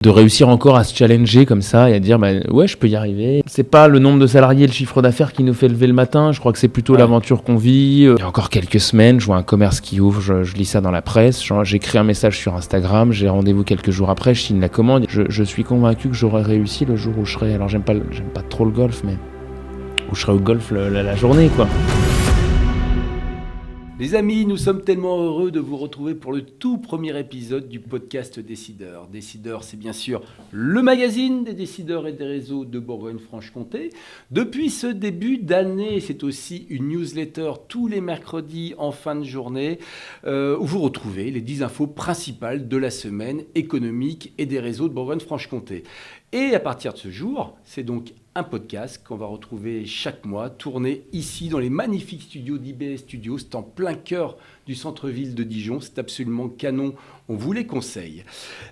De réussir encore à se challenger comme ça et à dire ouais, je peux y arriver. C'est pas le nombre de salariés, le chiffre d'affaires qui nous fait lever le matin, je crois que c'est plutôt l'aventure qu'on vit. Il y a encore quelques semaines, je vois un commerce qui ouvre, je lis ça dans la presse, j'écris un message sur Instagram, j'ai rendez-vous quelques jours après, je signe la commande. Je suis convaincu que j'aurai réussi le jour où je serai, alors j'aime pas trop le golf, mais où je serai au golf la journée, quoi. Les amis, nous sommes tellement heureux de vous retrouver pour le tout premier épisode du podcast Décideurs. Décideurs, c'est bien sûr le magazine des décideurs et des réseaux de Bourgogne-Franche-Comté. Depuis ce début d'année, c'est aussi une newsletter tous les mercredis en fin de journée où vous retrouvez les 10 infos principales de la semaine économique et des réseaux de Bourgogne-Franche-Comté. Et à partir de ce jour, c'est donc un podcast qu'on va retrouver chaque mois, tourné ici dans les magnifiques studios d'IBS Studios. C'est en plein cœur du centre-ville de Dijon. C'est absolument canon. On vous les conseille.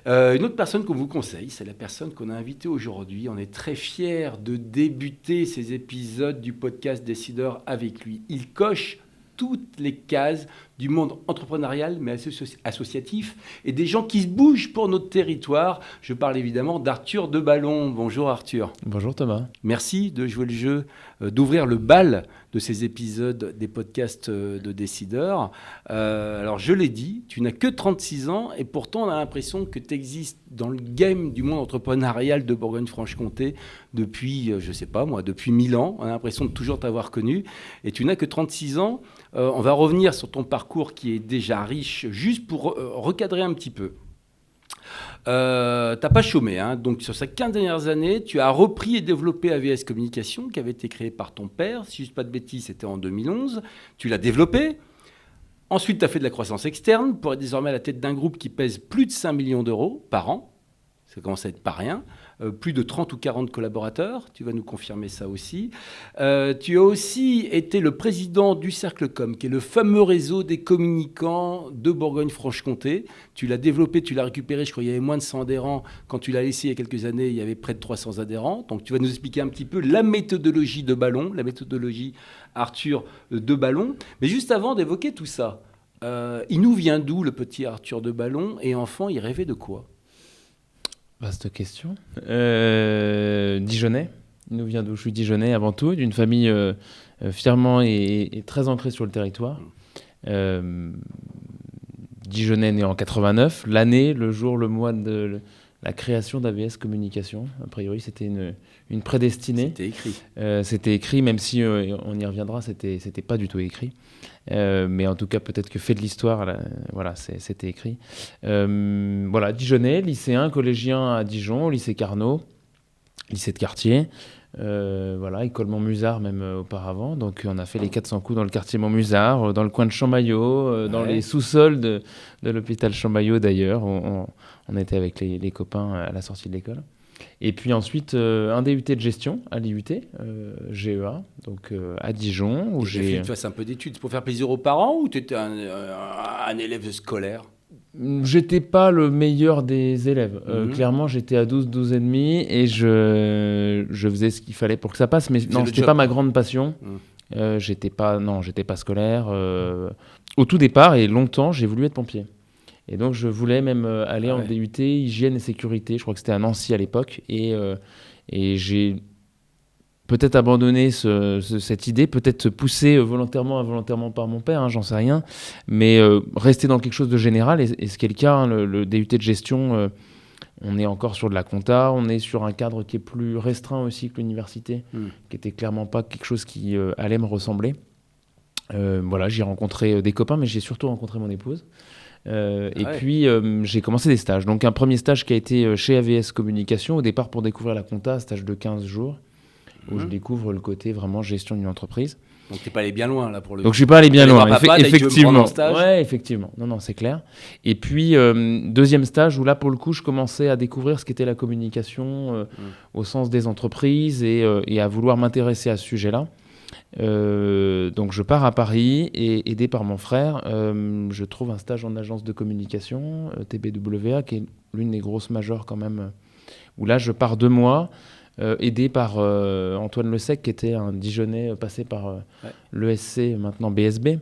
Une autre personne qu'on vous conseille, c'est la personne qu'on a invitée aujourd'hui. On est très fiers de débuter ces épisodes du podcast Décideurs avec lui. Il coche toutes les cases du monde entrepreneurial, mais associatif, et des gens qui se bougent pour notre territoire. Je parle évidemment d'Arthur Deballon. Bonjour Arthur. Bonjour Thomas. Merci de jouer le jeu, d'ouvrir le bal de ces épisodes des podcasts de Décideurs. Alors je l'ai dit, tu n'as que 36 ans, et pourtant on a l'impression que tu existes dans le game du monde entrepreneurial de Bourgogne-Franche-Comté depuis, je sais pas moi, depuis 1000 ans. On a l'impression de toujours t'avoir connu, et tu n'as que 36 ans. On va revenir sur ton parcours qui est déjà riche, juste pour recadrer un petit peu. T'as pas chômé, hein. Donc sur ces 15 dernières années, tu as repris et développé AVS Communication, qui avait été créé par ton père. Si je ne dis pas de bêtises, c'était en 2011. Tu l'as développé. Ensuite, tu as fait de la croissance externe pour être désormais à la tête d'un groupe qui pèse plus de 5 millions d'euros par an. Ça commence à être pas rien. Plus de 30 ou 40 collaborateurs, tu vas nous confirmer ça aussi. Tu as aussi été le président du Cercle Com, qui est le fameux réseau des communicants de Bourgogne-Franche-Comté. Tu l'as développé, tu l'as récupéré, je crois qu'il y avait moins de 100 adhérents. Quand tu l'as laissé il y a quelques années, il y avait près de 300 adhérents. Donc tu vas nous expliquer un petit peu la méthodologie de Ballon, la méthodologie Arthur Deballon. Mais juste avant d'évoquer tout ça, il nous vient d'où le petit Arthur Deballon, et enfant, il rêvait de quoi ? Vaste question. Dijonnais. Il nous vient d'où ? Je suis Dijonnais avant tout, d'une famille fièrement et très ancrée sur le territoire. Dijonnais né en 89, l'année, le jour, le mois de la création d'AVS Communication. A priori, c'était une prédestinée. C'était écrit, même si on y reviendra, c'était pas du tout écrit. Mais en tout cas, peut-être que fait de l'histoire, voilà, c'était écrit. Voilà, Dijonnais, lycéen, collégien à Dijon, au lycée Carnot, lycée de quartier. Voilà, école Montmusard même auparavant. Donc on a fait les 400 coups dans le quartier Montmusard, dans le coin de Champmayot, dans les sous-sols de l'hôpital Champmayot d'ailleurs. On était avec les copains à la sortie de l'école. Et puis ensuite, un DUT de gestion à l'IUT, GEA, donc à Dijon. Où tu fasses un peu d'études, c'est pour faire plaisir aux parents ou tu étais un élève scolaire ? J'étais pas le meilleur des élèves. Clairement, j'étais à 12 et demi et je faisais ce qu'il fallait pour que ça passe. Mais non, c'était pas ma grande passion. J'étais pas scolaire. Au tout départ et longtemps, j'ai voulu être pompier. Et donc, je voulais même aller en DUT hygiène et sécurité. Je crois que c'était à Nancy à l'époque. Et j'ai peut-être abandonné cette idée, peut-être poussé volontairement, involontairement par mon père, j'en sais rien. Mais rester dans quelque chose de général. Et ce qui est le cas, le DUT de gestion, on est encore sur de la compta. On est sur un cadre qui est plus restreint aussi que l'université, qui était clairement pas quelque chose qui allait me ressembler. Voilà, j'ai rencontré des copains, mais j'ai surtout rencontré mon épouse. Puis j'ai commencé des stages. Donc un premier stage qui a été chez AVS Communication, au départ pour découvrir la compta, stage de 15 jours, où je découvre le côté vraiment gestion d'une entreprise. Donc t'es pas allé bien loin là pour le. Donc je suis pas allé bien loin, effectivement. Stage. Ouais, effectivement. Non, c'est clair. Et puis deuxième stage où là pour le coup je commençais à découvrir ce qu'était la communication au sens des entreprises et à vouloir m'intéresser à ce sujet-là. Donc je pars à Paris et aidé par mon frère, je trouve un stage en agence de communication, TBWA, qui est l'une des grosses majeures quand même, où là je pars 2 mois, aidé par Antoine Le Sec, qui était un Dijonnais passé par l'ESC, maintenant BSB,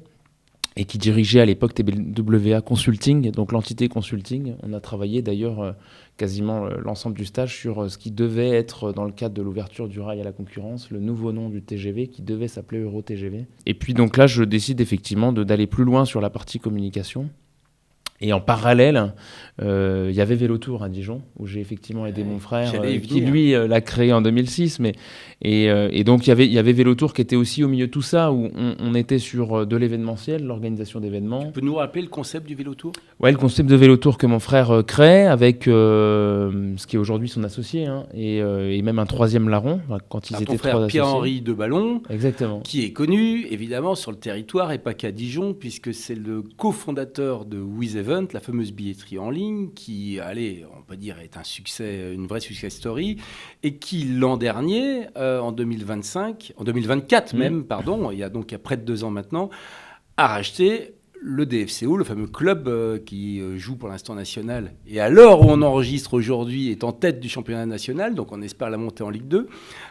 et qui dirigeait à l'époque TBWA Consulting, donc l'entité Consulting. On a travaillé d'ailleurs quasiment l'ensemble du stage sur ce qui devait être, dans le cadre de l'ouverture du rail à la concurrence, le nouveau nom du TGV qui devait s'appeler EuroTGV. Et puis donc là, je décide effectivement d'aller plus loin sur la partie communication. Et en parallèle, il y avait Vélotour à Dijon, où j'ai effectivement aidé mon frère, qui lui l'a créé en 2006. Et donc il y avait Vélotour qui était aussi au milieu de tout ça, où on était sur de l'événementiel, l'organisation d'événements. Tu peux nous rappeler le concept du Vélotour ? Ouais, le concept de Vélotour que mon frère crée avec ce qui est aujourd'hui son associé, et même un troisième larron, quand ils étaient trois associés. Ton frère Pierre-Henri Deballon, exactement, qui est connu évidemment sur le territoire et pas qu'à Dijon, puisque c'est le cofondateur de With Event, la fameuse billetterie en ligne, qui, on peut dire, est un succès, une vraie success story, et qui l'an dernier, en 2024 même, pardon, il y a près de 2 ans maintenant, a racheté le DFCO, le fameux club qui joue pour l'instant national, et à l'heure où on enregistre aujourd'hui est en tête du championnat national, donc on espère la montée en Ligue 2,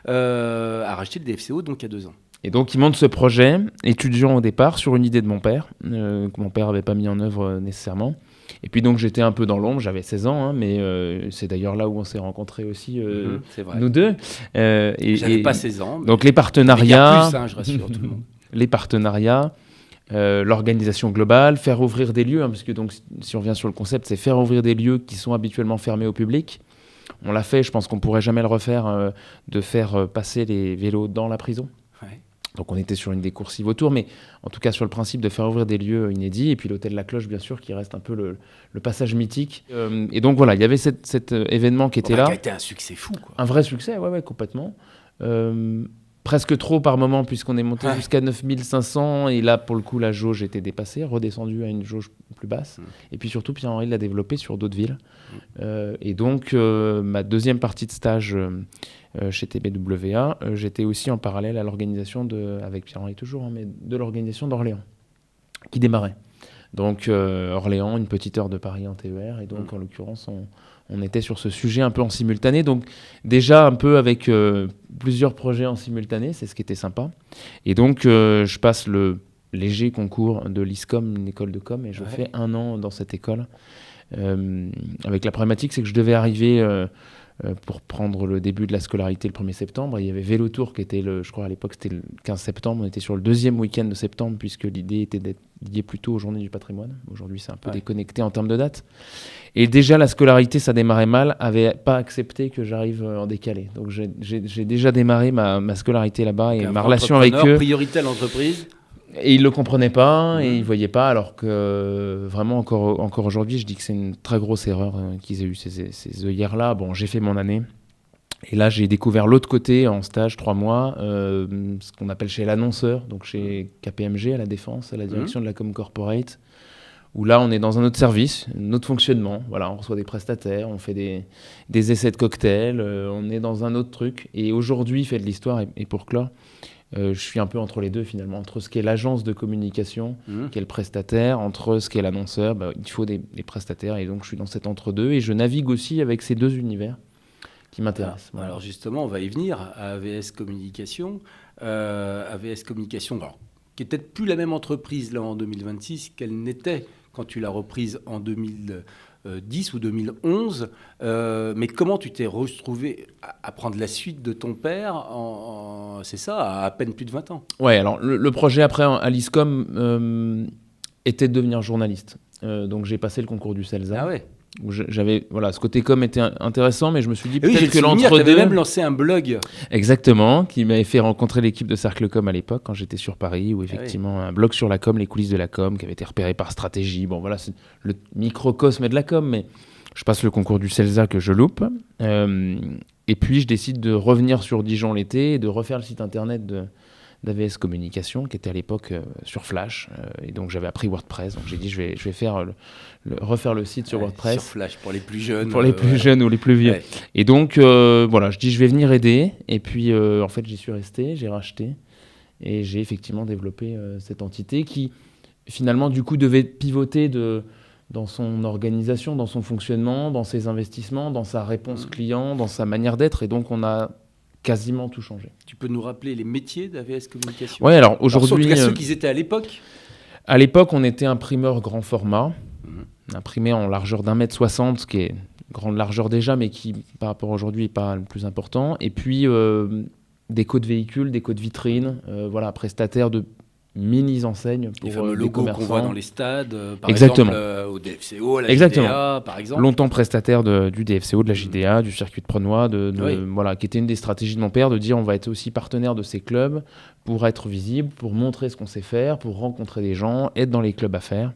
a racheté le DFCO donc il y a 2 ans. Et donc, il monte ce projet, étudiant au départ, sur une idée de mon père, que mon père n'avait pas mis en œuvre nécessairement. Et puis donc, j'étais un peu dans l'ombre, j'avais 16 ans, mais c'est d'ailleurs là où on s'est rencontrés aussi, c'est vrai. Nous deux. J'avais pas 16 ans. Donc, les partenariats... plus, je rassure tout le monde. Les partenariats, l'organisation globale, faire ouvrir des lieux, puisque donc, si on revient sur le concept, c'est faire ouvrir des lieux qui sont habituellement fermés au public. On l'a fait, je pense qu'on ne pourrait jamais le refaire, de faire passer les vélos dans la prison. Ouais. Donc on était sur une décoursive autour, mais en tout cas sur le principe de faire ouvrir des lieux inédits, et puis l'hôtel La Cloche bien sûr qui reste un peu le passage mythique. Et donc voilà, il y avait cet événement qui était là. Qui a été un succès fou, quoi. Un vrai succès, ouais, complètement. Presque trop par moment, puisqu'on est monté jusqu'à 9500, et là pour le coup la jauge était dépassée, redescendue à une jauge plus basse. Et puis surtout Pierre-Henri l'a développé sur d'autres villes. Et donc ma deuxième partie de stage chez TBWA, j'étais aussi en parallèle à l'organisation avec Pierre-Henri toujours, mais de l'organisation d'Orléans, qui démarrait. Donc Orléans, une petite heure de Paris en TER, et donc en l'occurrence on était sur ce sujet un peu en simultané, donc déjà un peu avec plusieurs projets en simultané, c'est ce qui était sympa. Et donc je passe le léger concours de l'ISCOM, une école de com, et je fais 1 an dans cette école. Avec la problématique, c'est que je devais arriver pour prendre le début de la scolarité le 1er septembre. Il y avait Vélotour qui était, je crois à l'époque c'était le 15 septembre, on était sur le 2e week-end de septembre, puisque l'idée était d'être lié plutôt aux Journées du patrimoine. Aujourd'hui c'est un peu déconnecté en termes de date. Et déjà la scolarité, ça démarrait mal, avait pas accepté que j'arrive en décalé. Donc j'ai déjà démarré ma scolarité là-bas, et ma relation avec eux. Priorité à l'entreprise. Et ils ne le comprenaient pas, et ils ne voyaient pas, alors que vraiment encore aujourd'hui, je dis que c'est une très grosse erreur qu'ils aient eu ces œillères-là. Bon, j'ai fait mon année, et là j'ai découvert l'autre côté en stage, 3 mois, ce qu'on appelle chez l'annonceur, donc chez KPMG à la Défense, à la direction de la com corporate, où là on est dans un autre service, un autre fonctionnement. Voilà, on reçoit des prestataires, on fait des essais de cocktails, on est dans un autre truc. Et aujourd'hui, fait de l'histoire, et pour clore, je suis un peu entre les deux finalement, entre ce qu'est l'agence de communication, qui est le prestataire, entre ce qu'est l'annonceur. Il faut des prestataires, et donc je suis dans cet entre-deux, et je navigue aussi avec ces deux univers qui m'intéressent. Alors justement, on va y venir à AVS Communication. AVS Communication, alors, qui est peut-être plus la même entreprise là en 2026 qu'elle n'était quand tu l'as reprise en 2010 ou 2011. Mais comment tu t'es retrouvé à prendre la suite de ton père c'est ça, à peine plus de 20 ans? Ouais, alors le projet après à l'ISCOM était de devenir journaliste. Donc j'ai passé le concours du CELSA. Ah ouais. Où ce côté com était intéressant, mais je me suis dit peut-être que l'entre-deux... Tu avais même lancé un blog. Exactement, qui m'avait fait rencontrer l'équipe de Cercle Com à l'époque, quand j'étais sur Paris, où effectivement un blog sur la com, les coulisses de la com, qui avait été repéré par Stratégie. Bon voilà, c'est le microcosme de la com, mais je passe le concours du CELSA que je loupe. Et puis je décide de revenir sur Dijon l'été et de refaire le site internet d'AVS Communication, qui était à l'époque sur Flash, et donc j'avais appris WordPress, donc j'ai dit je vais faire refaire le site sur WordPress. Sur Flash, pour les plus jeunes. Pour les plus jeunes ou les plus vieux. Ouais. Et donc voilà, je dis je vais venir aider, et puis en fait j'y suis resté, j'ai racheté, et j'ai effectivement développé cette entité qui finalement du coup devait pivoter dans son organisation, dans son fonctionnement, dans ses investissements, dans sa réponse client, dans sa manière d'être, et donc on a quasiment tout changé. Tu peux nous rappeler les métiers d'AVS Communication? Oui, alors aujourd'hui... En tout cas, ceux qu'ils étaient à l'époque? À l'époque, on était imprimeur grand format. On imprimait en largeur d'1,60 m, ce qui est grande largeur déjà, mais qui, par rapport à aujourd'hui, n'est pas le plus important. Et puis, déco de véhicules, déco de vitrines, prestataire de mini-enseignes pour les fameux logos qu'on voit dans les stades, par Exactement. exemple au DFCO, à la Exactement. JDA, par exemple. Longtemps prestataire du DFCO, de la JDA, du circuit de Prenois, qui était une des stratégies de mon père, de dire on va être aussi partenaire de ces clubs pour être visible, pour montrer ce qu'on sait faire, pour rencontrer des gens, être dans les clubs à faire.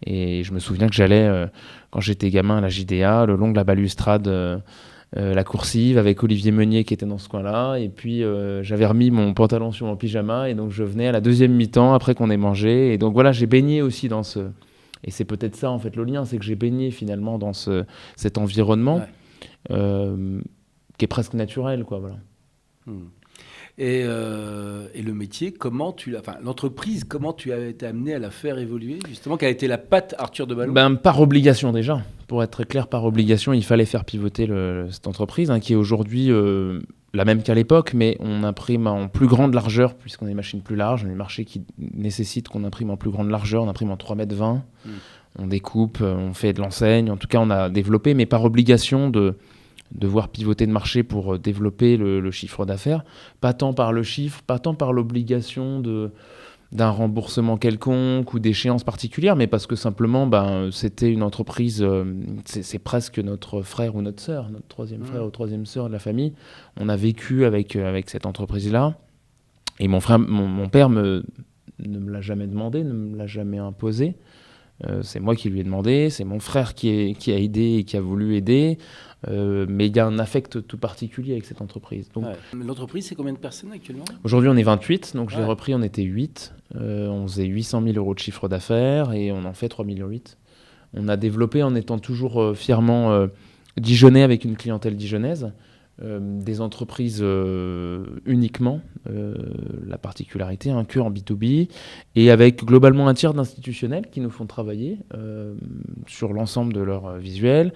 Et je me souviens que j'allais, quand j'étais gamin à la JDA, le long de la balustrade, la coursive, avec Olivier Meunier qui était dans ce coin-là. Et puis, j'avais remis mon pantalon sur mon pyjama. Et donc, je venais à la deuxième mi-temps, après qu'on ait mangé. Et donc, voilà, j'ai baigné aussi dans ce... Et c'est peut-être ça, en fait, le lien. C'est que j'ai baigné, finalement, dans cet environnement qui est presque naturel, quoi, voilà. Et le métier, l'entreprise, comment tu as été amené à la faire évoluer, justement, quelle a été la patte Arthur de Ballon ? Par obligation déjà, pour être très clair, par obligation, il fallait faire pivoter cette entreprise, qui est aujourd'hui la même qu'à l'époque, mais on imprime en plus grande largeur, puisqu'on a des machines plus larges, on a des marchés qui nécessitent qu'on imprime en plus grande largeur, on imprime en 3,20 m, on découpe, on fait de l'enseigne, en tout cas on a développé, mais par obligation de devoir pivoter de marché pour développer le chiffre d'affaires, pas tant par le chiffre, pas tant par l'obligation d'un remboursement quelconque ou d'échéances particulières, mais parce que simplement, c'était une entreprise, c'est presque notre frère ou notre sœur, notre troisième frère ou troisième sœur de la famille. On a vécu avec cette entreprise-là, et mon père ne me l'a jamais demandé, ne me l'a jamais imposé. C'est moi qui lui ai demandé, c'est mon frère qui a aidé et qui a voulu aider, mais il y a un affect tout particulier avec cette entreprise. Donc, l'entreprise, c'est combien de personnes actuellement ? Aujourd'hui, on est 28, donc je l'ai repris, on était 8. On faisait 800 000 euros de chiffre d'affaires et on en fait 3,8 millions. On a développé en étant toujours fièrement dijonnais avec une clientèle dijonnaise. Des entreprises uniquement, la particularité, que en B2B, et avec globalement un tiers d'institutionnels qui nous font travailler sur l'ensemble de leur visuel,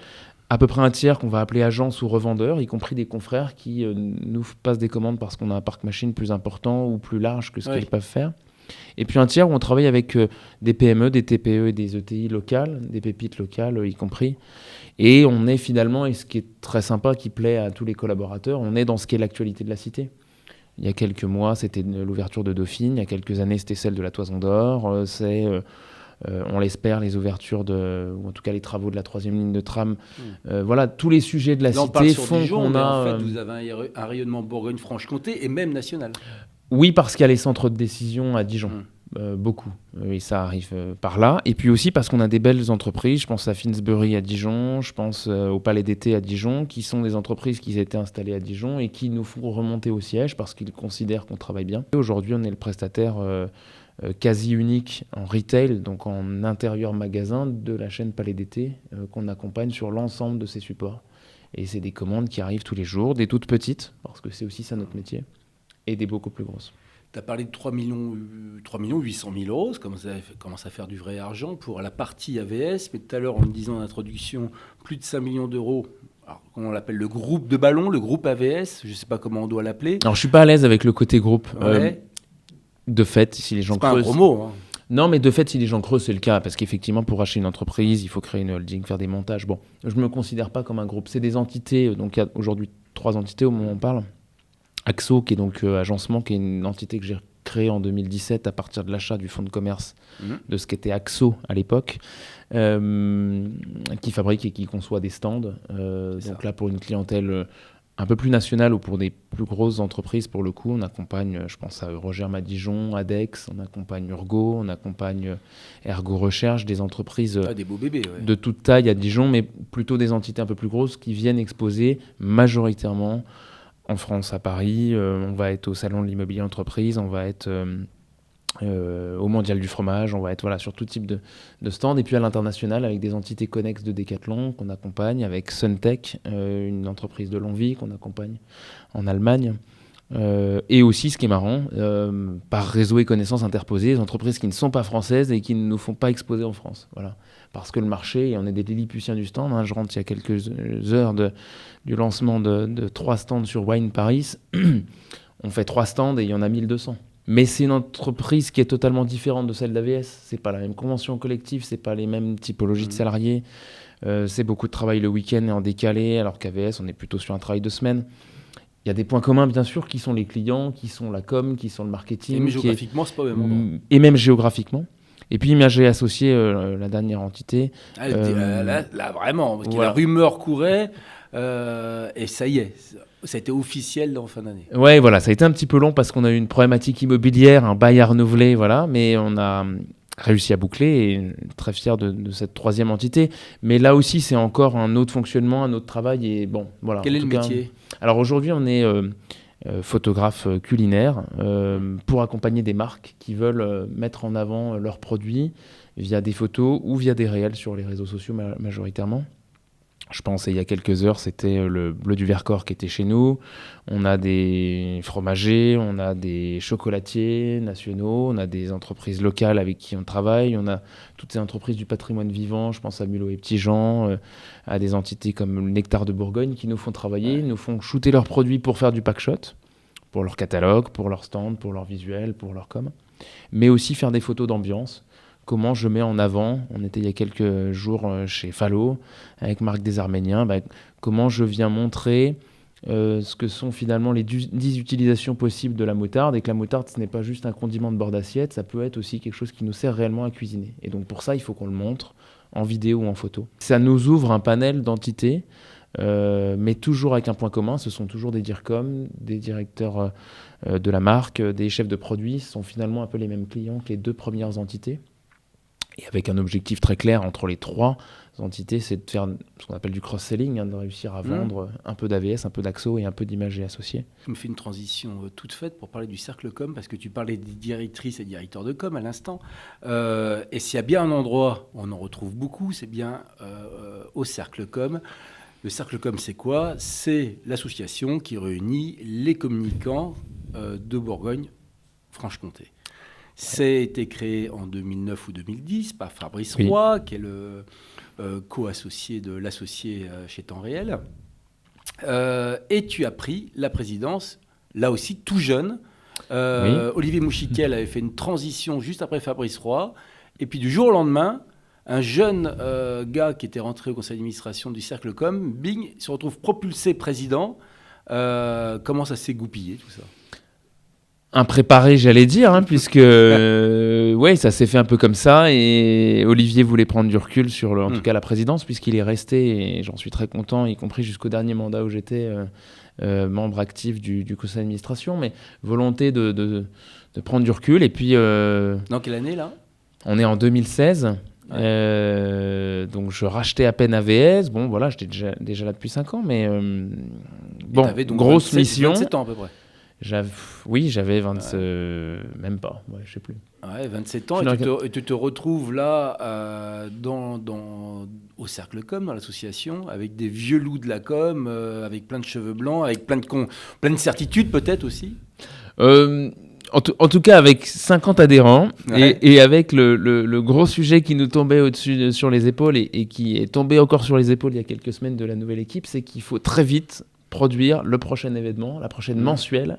à peu près un tiers qu'on va appeler agence ou revendeurs, y compris des confrères qui nous passent des commandes parce qu'on a un parc machine plus important ou plus large que ce qu'ils peuvent faire. Et puis un tiers où on travaille avec des PME, des TPE et des ETI locales, des pépites locales y compris. Et on est finalement, et ce qui est très sympa, qui plaît à tous les collaborateurs, on est dans ce qui est l'actualité de la cité. Il y a quelques mois, c'était l'ouverture de Dauphine. Il y a quelques années, c'était celle de la Toison d'Or. On l'espère, les ouvertures ou en tout cas les travaux de la 3e ligne de tram. Tous les sujets de la cité font Dijon, qu'on a... En fait, vous avez un rayonnement Bourgogne-Franche-Comté et même national. Oui, parce qu'il y a les centres de décision à Dijon. Beaucoup. Et ça arrive par là. Et puis aussi parce qu'on a des belles entreprises. Je pense à Finsbury à Dijon, je pense au Palais d'été à Dijon, qui sont des entreprises qui étaient installées à Dijon et qui nous font remonter au siège parce qu'ils considèrent qu'on travaille bien. Et aujourd'hui, on est le prestataire quasi unique en retail, donc en intérieur magasin de la chaîne Palais d'été, qu'on accompagne sur l'ensemble de ces supports. Et c'est des commandes qui arrivent tous les jours, des toutes petites, parce que c'est aussi ça notre métier, et des beaucoup plus grosses. Tu as parlé de 3 800 000 euros, ça commence à faire du vrai argent pour la partie AVS, mais tout à l'heure, en me disant en introduction, plus de 5 millions d'euros. Alors, comment on l'appelle, le groupe de ballon, le groupe AVS, je ne sais pas comment on doit l'appeler. Alors, je ne suis pas à l'aise avec le côté groupe. De fait, si les gens creusent... C'est pas un gros mot. Non, mais de fait, si les gens creusent, c'est le cas. Parce qu'effectivement, pour acheter une entreprise, il faut créer une holding, faire des montages. Bon, je ne me considère pas comme un groupe. C'est des entités. Donc, il y a aujourd'hui 3 entités au moment où on parle. Axo, qui est donc agencement, qui est une entité que j'ai créée en 2017 à partir de l'achat du fonds de commerce de ce qu'était Axo à l'époque, qui fabrique et qui conçoit des stands. Donc là, pour une clientèle un peu plus nationale ou pour des plus grosses entreprises, pour le coup, on accompagne, je pense à Eurogerm à Dijon, Adex, on accompagne Urgo, on accompagne Ergo Recherche, des entreprises des beaux bébés, de toute taille à Dijon, mais plutôt des entités un peu plus grosses qui viennent exposer majoritairement en France, à Paris. On va être au Salon de l'immobilier entreprise, on va être au Mondial du fromage, on va être sur tout type de stand. Et puis à l'international, avec des entités connexes de Decathlon qu'on accompagne, avec Suntech, une entreprise de Longwy qu'on accompagne en Allemagne. Et aussi, ce qui est marrant, par réseau et connaissances interposées, des entreprises qui ne sont pas françaises et qui ne nous font pas exposer en France. Voilà. Parce que le marché, et on est des Lilliputiens du stand, je rentre il y a quelques heures du lancement de 3 stands sur Wine Paris, on fait 3 stands et il y en a 1200. Mais c'est une entreprise qui est totalement différente de celle d'AVS. C'est pas la même convention collective, c'est pas les mêmes typologies de salariés. C'est beaucoup de travail le week-end et en décalé, alors qu'AVS, on est plutôt sur un travail de semaine. Il y a des points communs, bien sûr, qui sont les clients, qui sont la com, qui sont le marketing. Et même géographiquement, c'est pas le même endroit. Et même géographiquement. Et puis, j'ai associé la dernière entité. Là, vraiment, parce que la rumeur courait, et ça y est, ça a été officiel en fin d'année. Ouais, voilà, ça a été un petit peu long parce qu'on a eu une problématique immobilière, un bail à renouveler, voilà, mais on a réussi à boucler et très fier de cette troisième entité. Mais là aussi, c'est encore un autre fonctionnement, un autre travail. Et bon, voilà. Quel est le métier ? Alors aujourd'hui, on est photographe culinaire pour accompagner des marques qui veulent mettre en avant leurs produits via des photos ou via des réels sur les réseaux sociaux majoritairement. Je pense, il y a quelques heures, c'était le Bleu du Vercors qui était chez nous. On a des fromagers, on a des chocolatiers nationaux, on a des entreprises locales avec qui on travaille, on a toutes ces entreprises du patrimoine vivant, je pense à Mulot et Petits-Jean, à des entités comme le Nectar de Bourgogne qui nous font travailler, nous font shooter leurs produits pour faire du packshot, pour leur catalogue, pour leur stand, pour leur visuel, pour leur com, mais aussi faire des photos d'ambiance. Comment je mets en avant, on était il y a quelques jours chez Fallo, avec Marc des Arméniens, comment je viens montrer ce que sont finalement les 10 utilisations possibles de la moutarde, et que la moutarde, ce n'est pas juste un condiment de bord d'assiette, ça peut être aussi quelque chose qui nous sert réellement à cuisiner. Et donc pour ça, il faut qu'on le montre en vidéo ou en photo. Ça nous ouvre un panel d'entités, mais toujours avec un point commun, ce sont toujours des DIRCOM, des directeurs de la marque, des chefs de produits, ce sont finalement un peu les mêmes clients que les 2 premières entités. Et avec un objectif très clair entre les 3 entités, c'est de faire ce qu'on appelle du cross-selling, de réussir à vendre un peu d'AVS, un peu d'Axo et un peu d'Imager Associés. Tu me fais une transition toute faite pour parler du cercle com, parce que tu parlais des directrices et directeurs de com à l'instant. Et s'il y a bien un endroit où on en retrouve beaucoup, c'est bien au cercle com. Le cercle com, c'est quoi ? C'est l'association qui réunit les communicants de Bourgogne-Franche-Comté. Ça a été créé en 2009 ou 2010 par Fabrice Roy, qui est le co-associé de l'associé chez Temps Réel. Et tu as pris la présidence, là aussi tout jeune. Olivier Mouchiquel avait fait une transition juste après Fabrice Roy. Et puis du jour au lendemain, un jeune gars qui était rentré au conseil d'administration du Cercle Com, bing, se retrouve propulsé président. Comment ça s'est goupillé tout ça ? Impréparé, j'allais dire, puisque ça s'est fait un peu comme ça, et Olivier voulait prendre du recul sur en tout cas la présidence, puisqu'il est resté, et j'en suis très content, y compris jusqu'au dernier mandat où j'étais membre actif du conseil d'administration, mais volonté de prendre du recul. Et puis dans quelle année là ? On est en 2016. Donc je rachetais à peine AVS. Bon voilà, j'étais déjà là depuis 5 ans, mais grosse mission. 27 ans à peu près. J'avais 20, même pas, je sais plus. Ouais, 27 ans, et tu te retrouves là au Cercle Com, dans l'association, avec des vieux loups de la com, avec plein de cheveux blancs, avec plein de certitudes peut-être aussi. En tout cas, avec 50 adhérents, et avec le gros sujet qui nous tombait au-dessus sur les épaules, et qui est tombé encore sur les épaules il y a quelques semaines de la nouvelle équipe, c'est qu'il faut très vite produire le prochain événement, la prochaine mensuelle.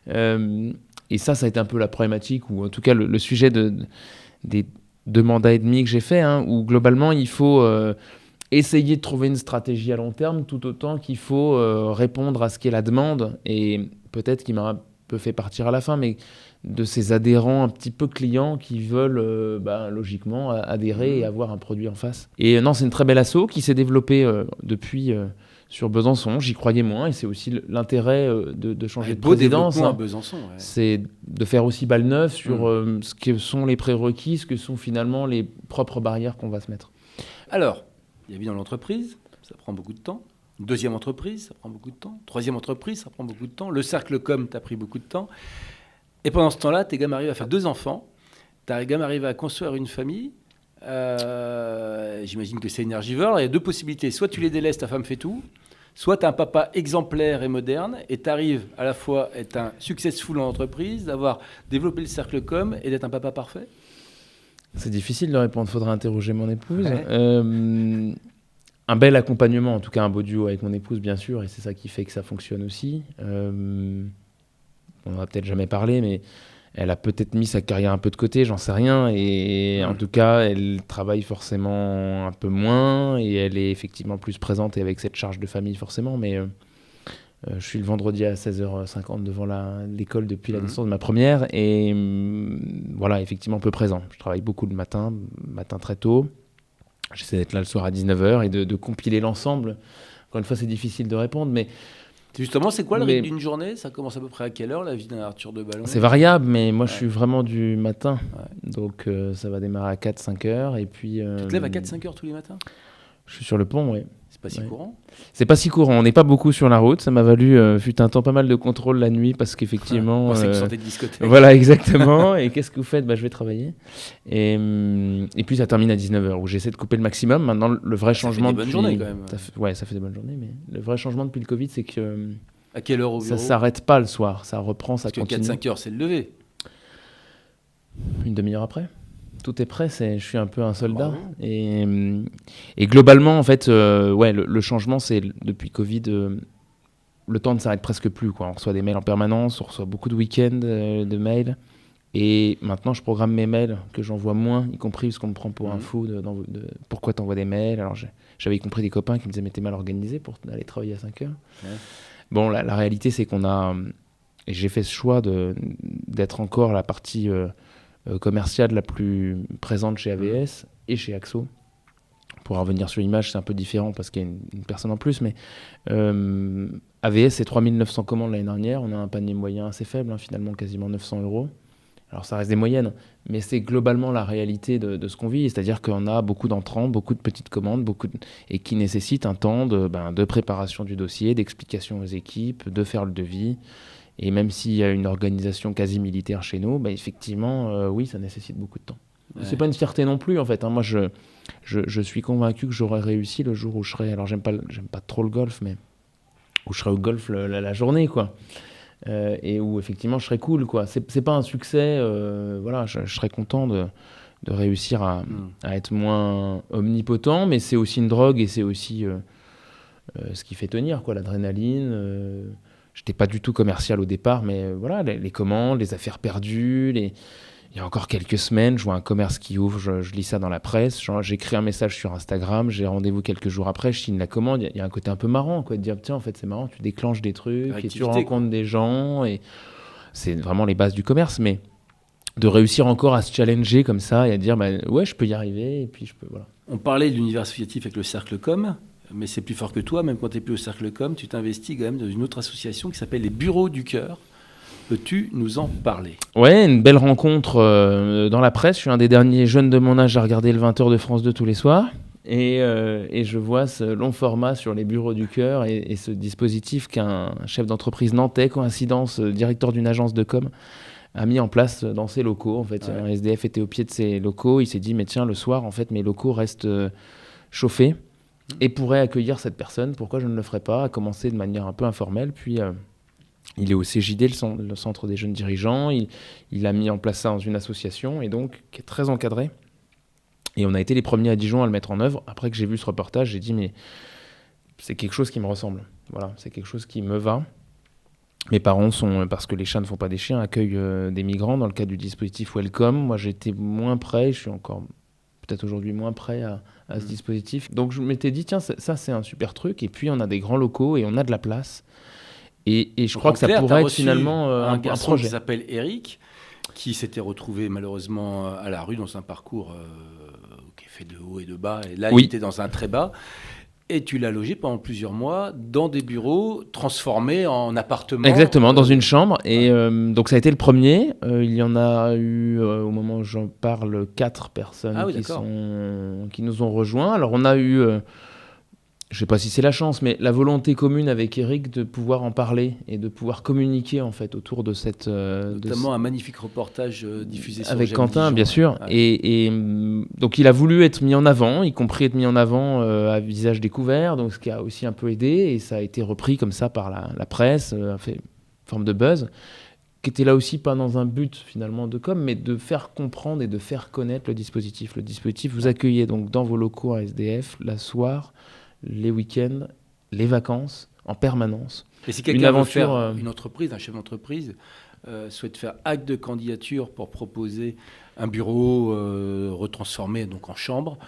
Et ça a été un peu la problématique, ou en tout cas le sujet des 2 mandats et demi que j'ai fait, où globalement il faut essayer de trouver une stratégie à long terme, tout autant qu'il faut répondre à ce qu'est la demande, et peut-être qu'il m'a un peu fait partir à la fin, mais de ces adhérents un petit peu clients qui veulent logiquement adhérer et avoir un produit en face. Et non, c'est une très belle asso qui s'est développée depuis... sur Besançon, j'y croyais moins, et c'est aussi l'intérêt de changer de présidence. À Besançon, c'est de faire aussi balle neuve sur ce que sont les prérequis, ce que sont finalement les propres barrières qu'on va se mettre. Alors, il y a évidemment l'entreprise, ça prend beaucoup de temps. Deuxième entreprise, ça prend beaucoup de temps. Troisième entreprise, ça prend beaucoup de temps. Le Cercle Com, t'as pris beaucoup de temps. Et pendant ce temps-là, t'es gamin arrivé à faire 2 enfants. T'es gamin arrivé à construire une famille. J'imagine que c'est énergivore. Il y a 2 possibilités. Soit tu les délaisses, ta femme fait tout. Soit tu as un papa exemplaire et moderne, et tu arrives à la fois à être un successful en entreprise, d'avoir développé le Cercle Com et d'être un papa parfait. C'est difficile de répondre, il faudra interroger mon épouse. Un bel accompagnement, en tout cas un beau duo avec mon épouse, bien sûr, et c'est ça qui fait que ça fonctionne aussi. On n'en a peut-être jamais parlé, mais elle a peut-être mis sa carrière un peu de côté, j'en sais rien. Et en tout cas, elle travaille forcément un peu moins et elle est effectivement plus présente et avec cette charge de famille forcément. Mais je suis le vendredi à 16h50 devant l'école depuis la naissance de ma première. Et voilà, effectivement peu présent. Je travaille beaucoup le matin très tôt. J'essaie d'être là le soir à 19h et de compiler l'ensemble. Encore une fois, c'est difficile de répondre, mais... Justement, c'est quoi le rythme d'une journée ? Ça commence à peu près à quelle heure, la vie d'un Arthur de Ballon ? C'est variable, mais moi, je suis vraiment du matin. Ouais. Donc, ça va démarrer à 4-5 heures. Et puis, tu te lèves à 4-5 heures tous les matins ? Je suis sur le pont, oui. C'est pas si courant ? C'est pas si courant. On n'est pas beaucoup sur la route. Ça m'a valu, fut un temps, pas mal de contrôle la nuit parce qu'effectivement... c'est que sortez de discothèque. Voilà, exactement. Et qu'est-ce que vous faites ? Je vais travailler. Et puis, ça termine à 19h où j'essaie de couper le maximum. Maintenant, le vrai changement... Ça fait des bonnes journées, quand même. Ça fait des bonnes journées. Mais le vrai changement depuis le Covid, c'est que... À quelle heure au bureau ? Ça s'arrête pas le soir. Ça reprend, ça continue. Parce que 4-5 heures, c'est le lever. Une demi-heure après. Tout est prêt, je suis un peu un soldat. Et globalement, en fait, le changement, c'est depuis Covid, le temps ne s'arrête presque plus, quoi. On reçoit des mails en permanence, on reçoit beaucoup de week-ends de mails. Et maintenant, je programme mes mails, que j'envoie moins, y compris parce qu'on me prend pour un fou pourquoi t'envoies des mails. Alors, j'avais y compris des copains qui me disaient, mais t'es mal organisé pour aller travailler à 5 heures. Ouais. Bon, la réalité, c'est qu'on a... Et j'ai fait ce choix d'être encore la partie... commerciale la plus présente chez AVS et chez Axo. Pour revenir sur l'image, c'est un peu différent parce qu'il y a une personne en plus, mais AVS, c'est 3900 commandes l'année dernière. On a un panier moyen assez faible, finalement quasiment 900 €. Alors ça reste des moyennes, mais c'est globalement la réalité de ce qu'on vit. C'est-à-dire qu'on a beaucoup d'entrants, beaucoup de petites commandes, et qui nécessitent un temps de préparation du dossier, d'explication aux équipes, de faire le devis. Et même s'il y a une organisation quasi militaire chez nous, effectivement, oui, ça nécessite beaucoup de temps. Ouais. C'est pas une fierté non plus, en fait. Moi, je suis convaincu que j'aurais réussi le jour où je serais... Alors, j'aime pas trop le golf, mais où je serais au golf la journée, quoi. Et où, effectivement, je serais cool, quoi. C'est pas un succès. Voilà, je serais content de réussir à être moins omnipotent, mais c'est aussi une drogue et c'est aussi ce qui fait tenir, quoi, l'adrénaline... J'étais pas du tout commercial au départ, mais voilà, les commandes, les affaires perdues. Il y a encore quelques semaines, je vois un commerce qui ouvre, je lis ça dans la presse, j'écris un message sur Instagram, j'ai rendez-vous quelques jours après, je signe la commande. Il y a un côté un peu marrant, quoi, de dire tiens, en fait, c'est marrant, tu déclenches des trucs et tu rencontres des gens. Et c'est vraiment les bases du commerce, mais de réussir encore à se challenger comme ça et à dire ouais, je peux y arriver, et puis je peux, voilà. On parlait de l'univers associatif avec le Cercle Com. Mais c'est plus fort que toi, même quand tu n'es plus au Cercle Com, tu t'investis quand même dans une autre association qui s'appelle les Bureaux du Cœur. Peux-tu nous en parler ? Ouais, une belle rencontre dans la presse. Je suis un des derniers jeunes de mon âge à regarder le 20h de France 2 tous les soirs. Et je vois ce long format sur les Bureaux du Cœur et ce dispositif qu'un chef d'entreprise nantais, coïncidence, directeur d'une agence de com, a mis en place dans ses locaux. En fait, un SDF était au pied de ses locaux. Il s'est dit, mais tiens, le soir, en fait, mes locaux restent chauffés et pourrait accueillir cette personne, pourquoi je ne le ferais pas, à commencer de manière un peu informelle. Puis il est au CJD, le Centre des jeunes dirigeants, il a mis en place ça dans une association, et donc qui est très encadrée. Et on a été les premiers à Dijon à le mettre en œuvre. Après que j'ai vu ce reportage, j'ai dit, mais c'est quelque chose qui me ressemble. Voilà, c'est quelque chose qui me va. Mes parents parce que les chats ne font pas des chiens, accueillent des migrants dans le cadre du dispositif Welcome. Moi, j'étais moins prêt, je suis encore peut-être aujourd'hui moins prêt à ce dispositif. Donc je m'étais dit, tiens, ça c'est un super truc. Et puis on a des grands locaux et on a de la place. Et je crois que ça pourrait être finalement un projet. Qui s'appelle Eric, qui s'était retrouvé malheureusement à la rue dans un parcours qui est fait de haut et de bas. Et là, il était dans un très bas. Et tu l'as logé pendant plusieurs mois dans des bureaux transformés en appartements. Exactement, dans une chambre. Et donc ça a été le premier. Il y en a eu, au moment où j'en parle, 4 personnes qui nous ont rejoints. Alors on a eu, je ne sais pas si c'est la chance, mais la volonté commune avec Eric de pouvoir en parler et de pouvoir communiquer en fait autour de cette... Notamment un magnifique reportage diffusé sur avec Quentin, Dijon, bien sûr. Ouais. Et donc il a voulu être mis en avant, y compris être mis en avant à visage découvert, donc ce qui a aussi un peu aidé, et ça a été repris comme ça par la presse, fait forme de buzz, qui était là aussi pas dans un but finalement de com, mais de faire comprendre et de faire connaître le dispositif. Le dispositif, vous accueillez donc dans vos locaux à SDF, la soir, les week-ends, les vacances, en permanence. Et si quelqu'un veut faire une entreprise, un chef d'entreprise, souhaite faire acte de candidature pour proposer un bureau retransformé donc en chambre,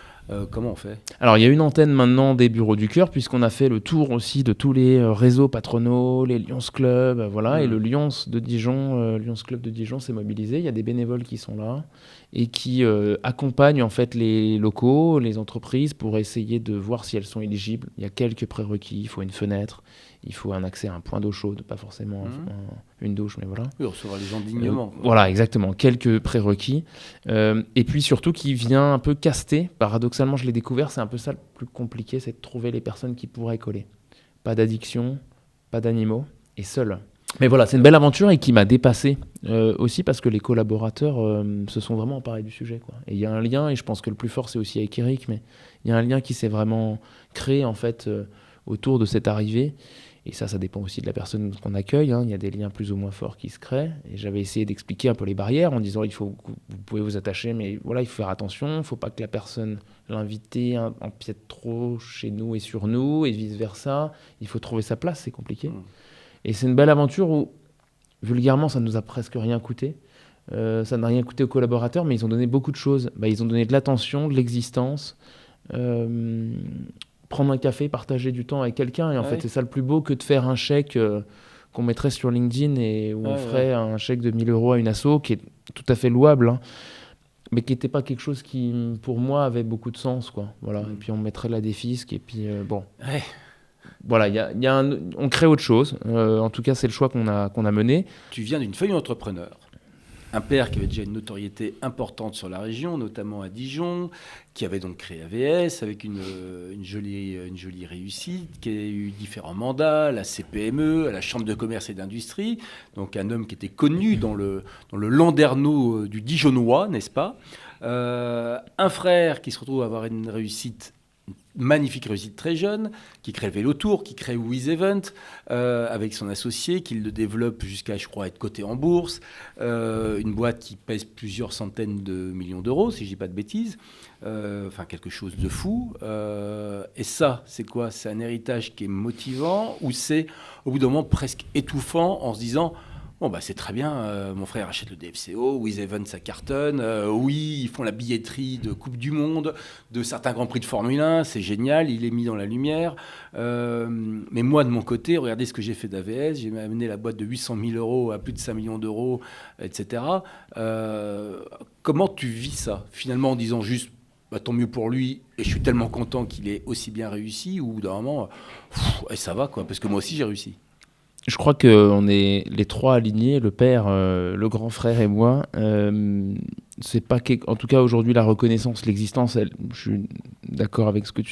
comment on fait ? Alors, il y a une antenne maintenant des bureaux du cœur, puisqu'on a fait le tour aussi de tous les réseaux patronaux, les Lions Club, voilà. Et le Lions de Dijon, Lions Club de Dijon s'est mobilisé. Il y a des bénévoles qui sont là et qui accompagnent en fait les locaux, les entreprises pour essayer de voir si elles sont éligibles. Il y a quelques prérequis. Il faut une fenêtre, il faut un accès à un point d'eau chaude, pas forcément une douche, mais voilà. Oui, on recevra les gens dignement. Voilà, exactement. Quelques prérequis. Et puis surtout qui vient un peu caster. Paradoxalement, je l'ai découvert, c'est un peu ça le plus compliqué, c'est de trouver les personnes qui pourraient coller. Pas d'addiction, pas d'animaux, et seul. Mais voilà, c'est une belle aventure et qui m'a dépassé aussi parce que les collaborateurs se sont vraiment emparés du sujet, quoi. Et il y a un lien, et je pense que le plus fort c'est aussi avec Eric, mais il y a un lien qui s'est vraiment créé en fait autour de cette arrivée. Et ça dépend aussi de la personne qu'on accueille, hein. Il y a des liens plus ou moins forts qui se créent. Et j'avais essayé d'expliquer un peu les barrières en disant vous pouvez vous attacher, mais voilà, il faut faire attention. Il ne faut pas que la personne, l'invité, empiète trop chez nous et sur nous, et vice-versa. Il faut trouver sa place, c'est compliqué. Et c'est une belle aventure où, vulgairement, ça ne nous a presque rien coûté. Ça n'a rien coûté aux collaborateurs, mais ils ont donné beaucoup de choses. Ils ont donné de l'attention, de l'existence. Prendre un café, partager du temps avec quelqu'un. Et en fait, c'est ça le plus beau que de faire un chèque qu'on mettrait sur LinkedIn et où on ferait un chèque de 1 000 € à une asso, qui est tout à fait louable, hein, mais qui n'était pas quelque chose qui, pour moi, avait beaucoup de sens, quoi. Voilà. Et puis, on mettrait la défisque. Et puis, bon. Ouais. Voilà, on crée autre chose. En tout cas, c'est le choix qu'on a mené. Tu viens d'une famille d'entrepreneurs. Un père qui avait déjà une notoriété importante sur la région, notamment à Dijon, qui avait donc créé AVS avec une jolie réussite, qui a eu différents mandats, la CPME, à la Chambre de commerce et d'industrie. Donc un homme qui était connu dans le landerneau du Dijonnois, n'est-ce pas ? Un frère qui se retrouve à avoir une magnifique réussite très jeune, qui crée le Vélo Tour, qui crée With Event avec son associé, qui le développe jusqu'à, je crois, être coté en bourse. Une boîte qui pèse plusieurs centaines de millions d'euros, si je ne dis pas de bêtises. Enfin, quelque chose de fou. Et ça, c'est quoi ? C'est un héritage qui est motivant ou c'est, au bout d'un moment, presque étouffant en se disant... Bon, c'est très bien, mon frère achète le DFCO, With Event, ça cartonne, oui, ils font la billetterie de Coupe du Monde, de certains Grands Prix de Formule 1, c'est génial, il est mis dans la lumière. Mais moi, de mon côté, regardez ce que j'ai fait d'AVS, j'ai amené la boîte de 800 000 € à plus de 5 millions d'euros, etc. Comment tu vis ça, finalement, en disant juste, tant mieux pour lui, et je suis tellement content qu'il ait aussi bien réussi, ou d'un moment, et ça va, quoi, parce que moi aussi, j'ai réussi. Je crois qu'on est les trois alignés, le père, le grand frère et moi. C'est pas en tout cas aujourd'hui la reconnaissance, l'existence. Je suis d'accord avec ce que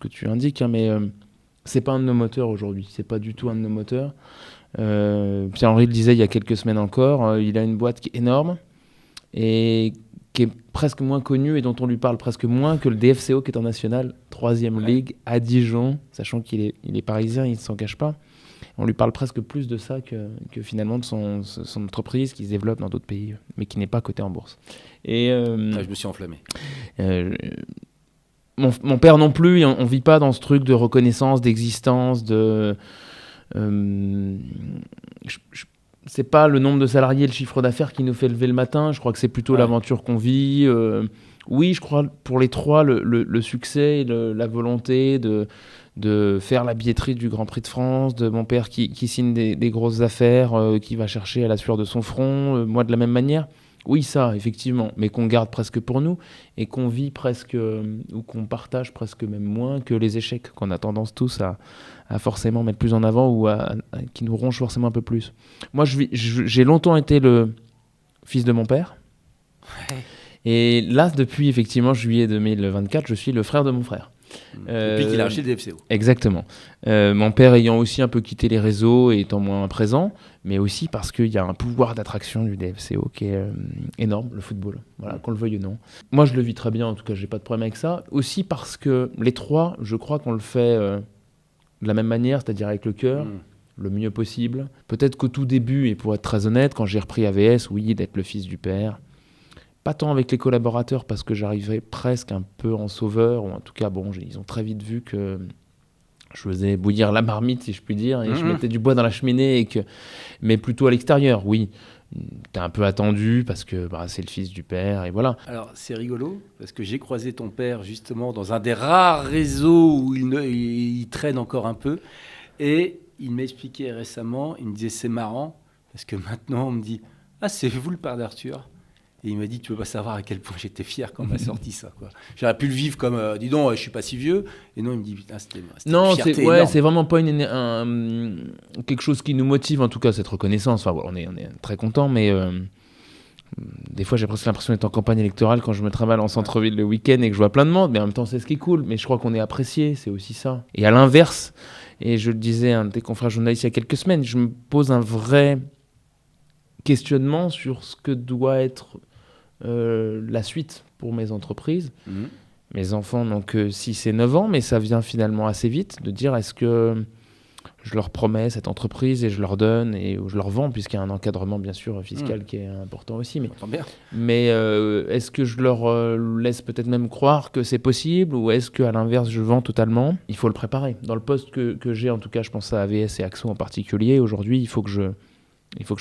tu indiques, hein, mais c'est pas un de nos moteurs aujourd'hui. C'est pas du tout un de nos moteurs. Pierre-Henri le disait il y a quelques semaines encore. Il a une boîte qui est énorme et qui est presque moins connue et dont on lui parle presque moins que le DFCO qui est en national, 3e ligue à Dijon, sachant qu'il est parisien, il ne s'en cache pas. On lui parle presque plus de ça que finalement de son entreprise qui se développe dans d'autres pays, mais qui n'est pas cotée en bourse. Et, je me suis enflammé. Mon père non plus, on ne vit pas dans ce truc de reconnaissance, d'existence, c'est pas le nombre de salariés, le chiffre d'affaires qui nous fait lever le matin. Je crois que c'est plutôt l'aventure qu'on vit. Oui, je crois pour les trois, le succès, la volonté de faire la billetterie du Grand Prix de France, de mon père qui signe des grosses affaires, qui va chercher à la sueur de son front, moi de la même manière. Oui, ça, effectivement, mais qu'on garde presque pour nous et qu'on vit presque, ou qu'on partage presque même moins que les échecs, qu'on a tendance tous à forcément mettre plus en avant ou qui nous rongent forcément un peu plus. Moi, j'ai longtemps été le fils de mon père. Ouais. Et là, depuis effectivement juillet 2024, je suis le frère de mon frère. Depuis qu'il a acheté des DFCO. Exactement. Mon père ayant aussi un peu quitté les réseaux et étant moins présent, mais aussi parce qu'il y a un pouvoir d'attraction du DFCO qui est énorme, le football, voilà, qu'on le veuille ou non. Moi, je le vis très bien, en tout cas, j'ai pas de problème avec ça. Aussi parce que les trois, je crois qu'on le fait de la même manière, c'est-à-dire avec le cœur, le mieux possible. Peut-être qu'au tout début, et pour être très honnête, quand j'ai repris AVS, oui, d'être le fils du père. Pas tant avec les collaborateurs parce que j'arrivais presque un peu en sauveur, ou en tout cas, bon, ils ont très vite vu que je faisais bouillir la marmite, si je puis dire, et je mettais du bois dans la cheminée, mais plutôt à l'extérieur, oui. t'es un peu attendu parce que c'est le fils du père et voilà. Alors c'est rigolo parce que j'ai croisé ton père justement dans un des rares réseaux où il traîne encore un peu et il m'expliquait récemment, il me disait c'est marrant parce que maintenant on me dit ah c'est vous le père d'Arthur. Et il m'a dit, tu ne peux pas savoir à quel point j'étais fier quand on m'a sorti ça. Quoi. J'aurais pu le vivre comme, dis donc, je ne suis pas si vieux. Et non, il me dit, putain, c'était non, une fierté énorme. C'est vraiment pas quelque chose qui nous motive, en tout cas, cette reconnaissance. Enfin, on est très contents, mais des fois, j'ai presque l'impression d'être en campagne électorale quand je me travaille en centre-ville le week-end et que je vois plein de monde. Mais en même temps, c'est ce qui est cool. Mais je crois qu'on est apprécié, c'est aussi ça. Et à l'inverse, et je le disais à un de tes confrères journalistes il y a quelques semaines, je me pose un vrai questionnement sur ce que doit être la suite pour mes entreprises. Mes enfants n'ont que 6 et 9 ans, mais ça vient finalement assez vite de dire est-ce que je leur promets cette entreprise et je leur donne et je leur vends, puisqu'il y a un encadrement bien sûr fiscal qui est important aussi. Mais est-ce que je leur laisse peut-être même croire que c'est possible ou est-ce qu'à l'inverse je vends totalement ? Il faut le préparer. Dans le poste que j'ai, en tout cas je pense à AVS et Axo en particulier, aujourd'hui il faut que je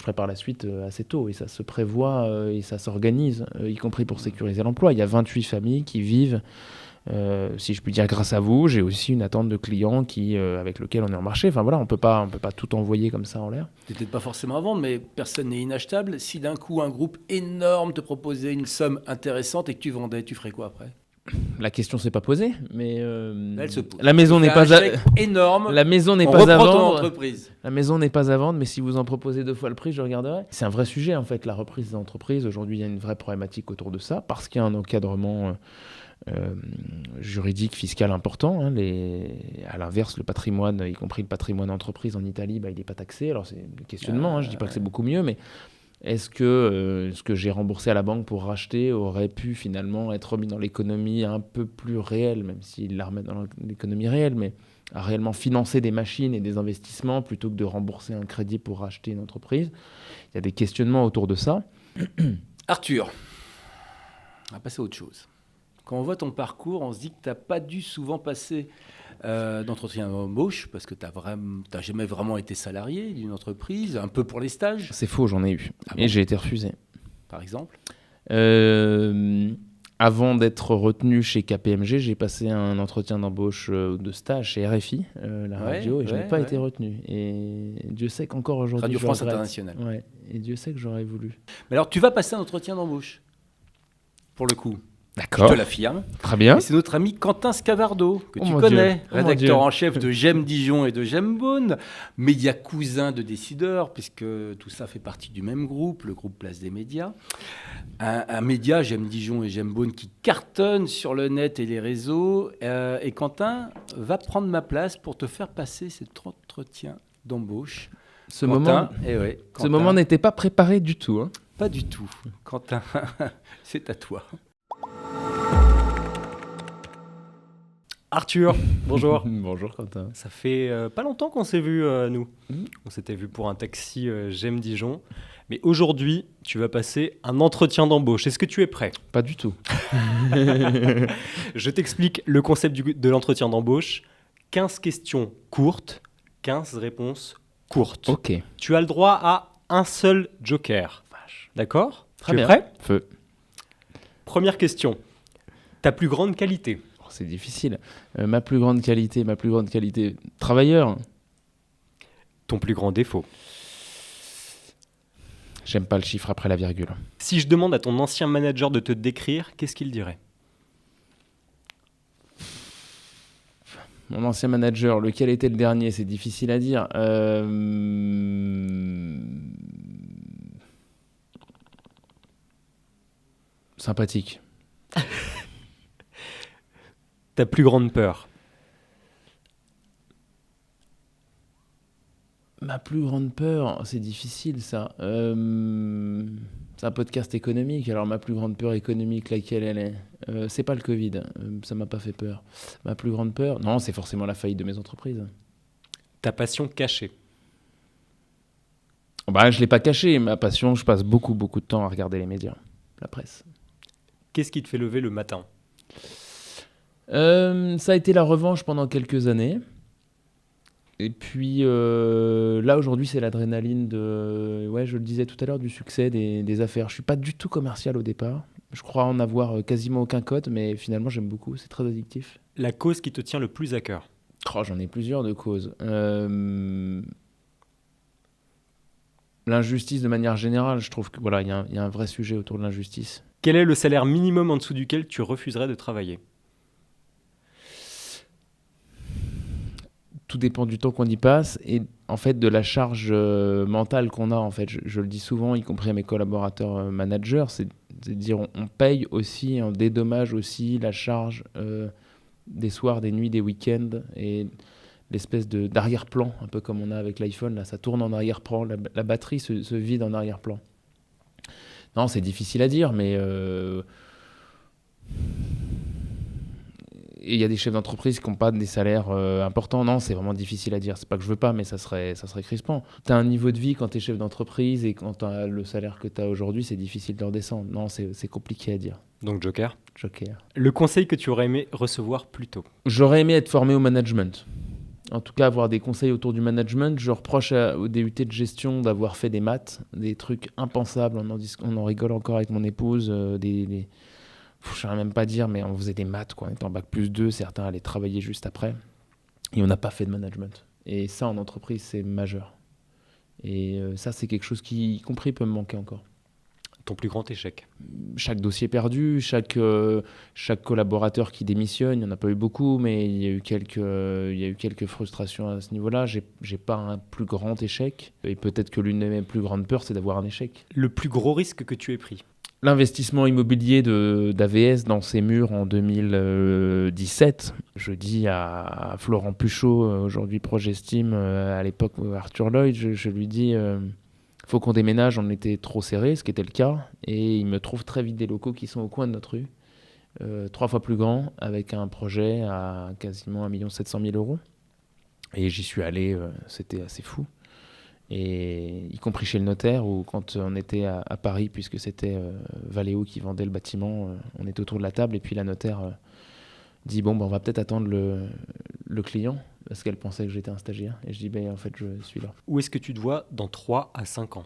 prépare la suite assez tôt et ça se prévoit et ça s'organise, y compris pour sécuriser l'emploi. Il y a 28 familles qui vivent, si je puis dire, grâce à vous. J'ai aussi une attente de clients avec lesquels on est en marché. Enfin voilà, on peut pas tout envoyer comme ça en l'air. Tu n'es peut-être pas forcément à vendre, mais personne n'est inachetable. Si d'un coup un groupe énorme te proposait une somme intéressante et que tu vendais, tu ferais quoi après ? La question s'est pas posée, mais elle se pose. La maison n'est pas énorme. La maison n'est pas à vendre. Entreprise. La maison n'est pas à vendre, mais si vous en proposez 2 fois le prix, je regarderai. C'est un vrai sujet en fait, la reprise d'entreprise. Aujourd'hui, il y a une vraie problématique autour de ça parce qu'il y a un encadrement juridique, fiscal important. À l'inverse, le patrimoine, y compris le patrimoine d'entreprise en Italie, il n'est pas taxé. Alors c'est un questionnement. Je dis pas que c'est beaucoup mieux, mais est-ce que ce que j'ai remboursé à la banque pour racheter aurait pu finalement être remis dans l'économie un peu plus réelle, même s'il la remet dans l'économie réelle, mais à réellement financer des machines et des investissements plutôt que de rembourser un crédit pour racheter une entreprise ? Il y a des questionnements autour de ça. Arthur, on va passer à autre chose. Quand on voit ton parcours, on se dit que tu n'as pas dû souvent passer d'entretien d'embauche parce que tu n'as jamais vraiment été salarié d'une entreprise, un peu pour les stages. C'est faux, j'en ai eu. Et j'ai été refusé. Par exemple Avant d'être retenu chez KPMG, j'ai passé un entretien d'embauche de stage chez RFI, la radio, et je n'ai pas été retenu. Et Dieu sait qu'encore aujourd'hui... Radio France Internationale. Ouais, et Dieu sait que j'aurais voulu. Mais alors, tu vas passer un entretien d'embauche, pour le coup. D'accord. Je te l'affirme. Très bien. Et c'est notre ami Quentin Scavardo, que tu connais, rédacteur en chef de J'aime Dijon et de J'aime Beaune, média cousin de Décideurs, puisque tout ça fait partie du même groupe, le groupe Place des Médias. Un média, J'aime Dijon et J'aime Beaune, qui cartonne sur le net et les réseaux. Et Quentin va prendre ma place pour te faire passer cet entretien d'embauche. Ce moment n'était pas préparé du tout. Hein. Pas du tout. Quentin, c'est à toi. Arthur, bonjour. Bonjour Quentin. Ça fait pas longtemps qu'on s'est vus, nous. On s'était vus pour un taxi J'aime Dijon. Mais aujourd'hui, tu vas passer un entretien d'embauche. Est-ce que tu es prêt ? Pas du tout. Je t'explique le concept de l'entretien d'embauche. 15 questions courtes, 15 réponses courtes. Ok. Tu as le droit à un seul joker. D'accord ? Très tu bien. Es prêt ? Feu. Première question. Ta plus grande qualité ? C'est difficile. Ma plus grande qualité, travailleur. Ton plus grand défaut. J'aime pas le chiffre après la virgule. Si je demande à ton ancien manager de te décrire, qu'est-ce qu'il dirait ? Mon ancien manager, lequel était le dernier ? C'est difficile à dire. Sympathique. Ta plus grande peur. Ma plus grande peur, c'est difficile ça. C'est un podcast économique, alors ma plus grande peur économique, laquelle elle est ? C'est pas le Covid, ça m'a pas fait peur. Ma plus grande peur, non, c'est forcément la faillite de mes entreprises. Ta passion cachée. Je l'ai pas cachée, ma passion, je passe beaucoup de temps à regarder les médias, la presse. Qu'est-ce qui te fait lever le matin ? Ça a été la revanche pendant quelques années. Et puis là, aujourd'hui, c'est l'adrénaline je le disais tout à l'heure, du succès des affaires. Je ne suis pas du tout commercial au départ. Je crois en avoir quasiment aucun code, mais finalement, j'aime beaucoup. C'est très addictif. La cause qui te tient le plus à cœur? J'en ai plusieurs de causes. L'injustice de manière générale, je trouve qu'il y a un vrai sujet autour de l'injustice. Quel est le salaire minimum en dessous duquel tu refuserais de travailler? Tout dépend du temps qu'on y passe et en fait de la charge mentale qu'on a. En fait, je le dis souvent, y compris à mes collaborateurs managers, c'est de dire on paye aussi, on dédommage aussi la charge des soirs, des nuits, des week-ends et l'espèce d'arrière-plan, un peu comme on a avec l'iPhone. Là, ça tourne en arrière-plan, la batterie se vide en arrière-plan. Non, c'est difficile à dire, mais il y a des chefs d'entreprise qui n'ont pas des salaires importants. Non, c'est vraiment difficile à dire. C'est pas que je veux pas, mais ça serait crispant. Tu as un niveau de vie quand tu es chef d'entreprise et quand tu as le salaire que tu as aujourd'hui, c'est difficile de redescendre. Non, c'est compliqué à dire. Donc Joker. Joker. Le conseil que tu aurais aimé recevoir plus tôt? J'aurais aimé être formé au management. En tout cas, avoir des conseils autour du management. Je reproche au DUT de gestion d'avoir fait des maths, des trucs impensables. On en rigole encore avec mon épouse. Je ne saurais même pas dire, mais on faisait des maths, quoi. On était en bac +2, certains allaient travailler juste après. Et on n'a pas fait de management. Et ça, en entreprise, c'est majeur. Et ça, c'est quelque chose qui, y compris, peut me manquer encore. Ton plus grand échec? Chaque dossier perdu, chaque collaborateur qui démissionne. Il n'y en a pas eu beaucoup, mais il y a eu quelques frustrations à ce niveau-là. J'ai pas un plus grand échec. Et peut-être que l'une de mes plus grandes peurs, c'est d'avoir un échec. Le plus gros risque que tu aies pris? L'investissement immobilier d'AVS dans ses murs en 2017. Je dis à Florent Puchot, aujourd'hui Progestime, à l'époque Arthur Lloyd, je lui dis... faut qu'on déménage, on était trop serré, ce qui était le cas, et il me trouve très vite des locaux qui sont au coin de notre rue, 3 fois plus grands, avec un projet à quasiment 1 700 000 €. Et j'y suis allé, c'était assez fou. Et y compris chez le notaire, où quand on était à Paris, puisque c'était Valeo qui vendait le bâtiment, on était autour de la table, et puis la notaire dit on va peut-être attendre le client, parce qu'elle pensait que j'étais un stagiaire. Et je dis en fait, je suis là. Où est-ce que tu te vois dans 3 à 5 ans?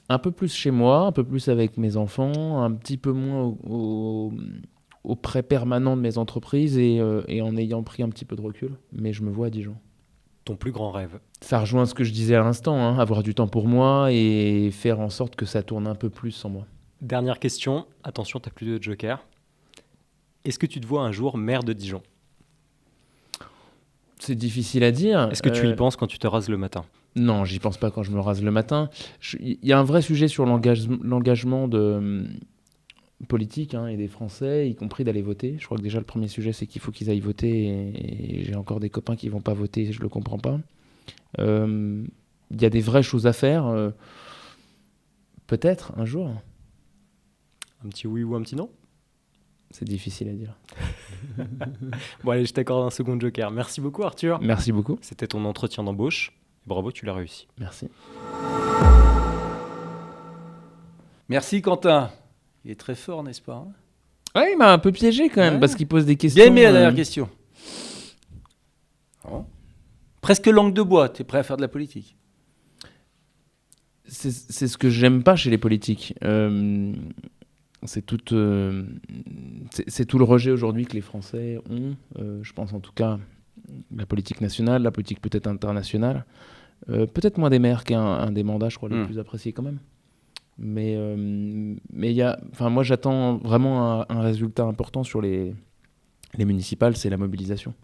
Un peu plus chez moi, un peu plus avec mes enfants, un petit peu moins au prêt permanent de mes entreprises et en ayant pris un petit peu de recul. Mais je me vois à Dijon. Ton plus grand rêve? Ça rejoint ce que je disais à l'instant, avoir du temps pour moi et faire en sorte que ça tourne un peu plus sans moi. Dernière question, attention, tu n'as plus de joker. Est-ce que tu te vois un jour maire de Dijon? C'est difficile à dire. Est-ce que tu y penses quand tu te rases le matin? Non, j'y pense pas quand je me rase le matin. Il y a un vrai sujet sur l'engagement politique et des Français, y compris d'aller voter. Je crois que déjà le premier sujet, c'est qu'il faut qu'ils aillent voter. Et j'ai encore des copains qui vont pas voter, je le comprends pas. Il y a des vraies choses à faire. Peut-être un jour. Un petit oui ou un petit non? C'est difficile à dire. Bon allez, je t'accorde un second joker. Merci beaucoup Arthur. Merci beaucoup. C'était ton entretien d'embauche. Bravo, tu l'as réussi. Merci. Merci Quentin. Il est très fort, n'est-ce pas? Ouais, il m'a un peu piégé quand même, parce qu'il pose des questions. Bien aimé la dernière question. Oh. Presque langue de bois, tu es prêt à faire de la politique? C'est ce que j'aime pas chez les politiques. C'est tout le rejet aujourd'hui que les Français ont, je pense en tout cas, la politique nationale, la politique peut-être internationale, peut-être moins des maires qu'un des mandats, je crois, les plus appréciés quand même. Mais moi j'attends vraiment un résultat important sur les municipales, c'est la mobilisation.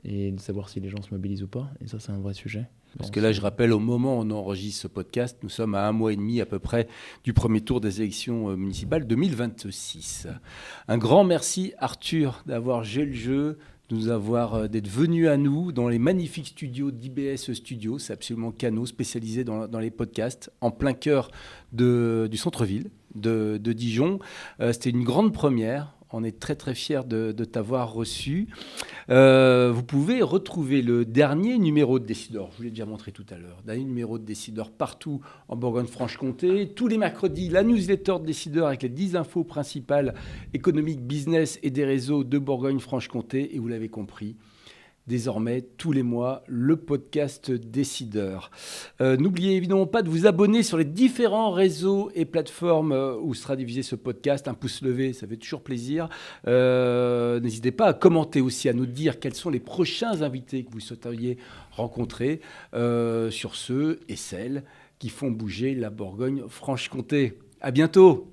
Et de savoir si les gens se mobilisent ou pas. Et ça, c'est un vrai sujet. Parce que là, je rappelle, au moment où on enregistre ce podcast, nous sommes à 1 mois et demi à peu près du premier tour des élections municipales 2026. Un grand merci, Arthur, d'avoir joué le jeu, d'être venu à nous dans les magnifiques studios d'IBS Studio. C'est absolument canon, spécialisé dans les podcasts, en plein cœur du centre-ville de Dijon. C'était une grande première. On est très très fiers de t'avoir reçu. Vous pouvez retrouver le dernier numéro de Décideur. Je vous l'ai déjà montré tout à l'heure. Dernier numéro de Décideur partout en Bourgogne-Franche-Comté. Tous les mercredis, la newsletter de Décideur avec les 10 infos principales économiques, business et des réseaux de Bourgogne-Franche-Comté. Et vous l'avez compris, désormais tous les mois le podcast Décideur. N'oubliez évidemment pas de vous abonner sur les différents réseaux et plateformes où sera diffusé ce podcast. Un pouce levé, ça fait toujours plaisir. N'hésitez pas à commenter aussi, à nous dire quels sont les prochains invités que vous souhaiteriez rencontrer sur ceux et celles qui font bouger la Bourgogne-Franche-Comté. À bientôt.